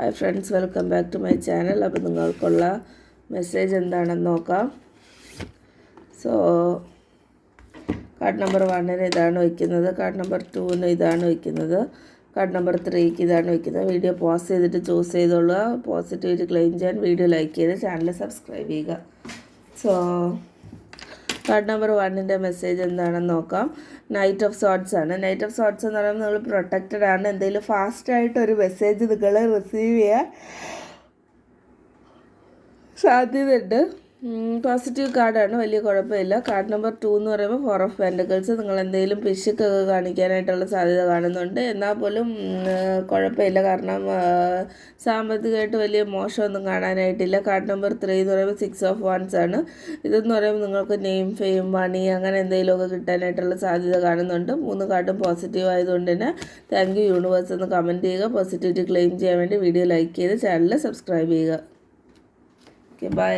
Hi friends, welcome back to my channel. അപ്പോൾ നിങ്ങൾക്കുള്ള message എന്താണെന്ന് നോക്കാം. സോ കാർഡ് നമ്പർ 1 ഇതാണ് വയ്ക്കുന്നത്, കാർഡ് നമ്പർ 2 ഇതാണ് വയ്ക്കുന്നത്, കാർഡ് നമ്പർ 3 ഇതാണ് വയ്ക്കുന്നത്. വീഡിയോ പോസ് ചെയ്തിട്ട് ചൂസ് ചെയ്തോളുക. പോസിറ്റിവിറ്റി ക്ലെയിം ചെയ്യാൻ വീഡിയോ ലൈക്ക് ചെയ്ത് ചാനൽ സബ്സ്ക്രൈബ് ചെയ്യുക. സോ കാർഡ് നമ്പർ 1 മെസ്സേജ് എന്താണെന്ന് നോക്കാം. നൈറ്റ് ഓഫ് സോർട്സ് ആണ്. നൈറ്റ് ഓഫ് സോർട്സ് എന്ന് പറയുമ്പോൾ നിങ്ങൾ പ്രൊട്ടക്റ്റഡ് ആണ്. എന്തെങ്കിലും ഫാസ്റ്റായിട്ടൊരു മെസ്സേജ് നിങ്ങൾ റിസീവ് ചെയ്യാൻ സാധ്യതയുണ്ട്. പോസിറ്റീവ് കാർഡാണ്, വലിയ കുഴപ്പമില്ല. കാർഡ് നമ്പർ 2 എന്ന് പറയുമ്പോൾ 4 ഓഫ് പെൻറ്റക്കിൾസ്. നിങ്ങൾ എന്തെങ്കിലും പിശുക്കൊക്കെ കാണിക്കാനായിട്ടുള്ള സാധ്യത കാണുന്നുണ്ട്. എന്നാൽ പോലും കുഴപ്പമില്ല, കാരണം സാമ്പത്തികമായിട്ട് വലിയ മോശമൊന്നും കാണാനായിട്ടില്ല. കാർഡ് നമ്പർ 3 എന്ന് പറയുമ്പോൾ 6 ഓഫ് വൺസ് ആണ്. ഇതെന്ന് പറയുമ്പോൾ നിങ്ങൾക്ക് നെയിം, ഫെയിം, മണി അങ്ങനെ എന്തെങ്കിലുമൊക്കെ കിട്ടാനായിട്ടുള്ള സാധ്യത കാണുന്നുണ്ട്. 3 കാർഡും പോസിറ്റീവ് ആയതുകൊണ്ട് തന്നെ താങ്ക് യു യൂണിവേഴ്സ് എന്ന് കമൻറ്റ് ചെയ്യുക. പോസിറ്റിവിറ്റി ക്ലെയിം ചെയ്യാൻ വേണ്ടി വീഡിയോ ലൈക്ക് ചെയ്ത് ചാനൽ സബ്സ്ക്രൈബ് ചെയ്യുക. Okay, by.